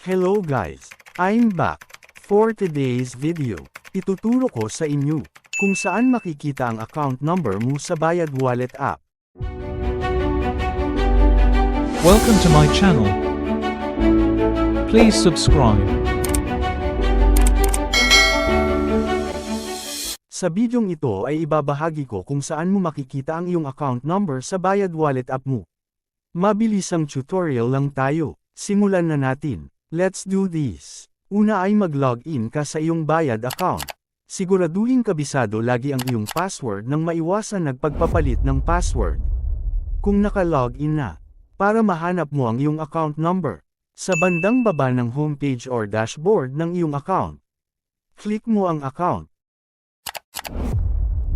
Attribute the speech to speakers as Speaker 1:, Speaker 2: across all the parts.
Speaker 1: Hello guys! I'm back. For today's video, ituturo ko sa inyo kung saan makikita ang account number mo sa Bayad Wallet app.
Speaker 2: Welcome to my channel. Please subscribe.
Speaker 1: Sa bidyong ito ay ibabahagi ko kung saan mo makikita ang iyong account number sa Bayad Wallet app mo. Mabilisang tutorial lang tayo. Simulan na natin. Let's do this. Una ay mag-login ka sa iyong Bayad account. Siguraduhin kabisado lagi ang iyong password nang maiwasan nagpagpapalit ng password. Kung naka-login na, para mahanap mo ang iyong account number, sa bandang baba ng homepage or dashboard ng iyong account, click mo ang account.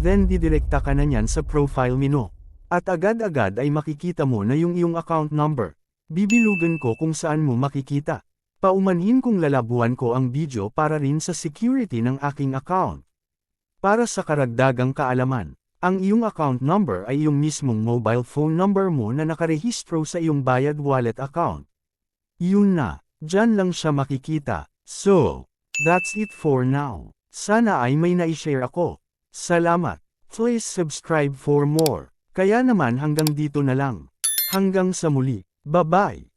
Speaker 1: Then didirekta ka na niyan sa profile menu. At agad-agad ay makikita mo na yung iyong account number. Bibilugan ko kung saan mo makikita. Paumanhin kong lalabuan ko ang video para rin sa security ng aking account. Para sa karagdagang kaalaman, ang iyong account number ay iyong mismong mobile phone number mo na nakarehistro sa iyong Bayad Wallet account. Yun na, dyan lang siya makikita. So, that's it for now. Sana ay may na-share ako. Salamat. Please subscribe for more. Kaya naman hanggang dito na lang. Hanggang sa muli. Bye-bye.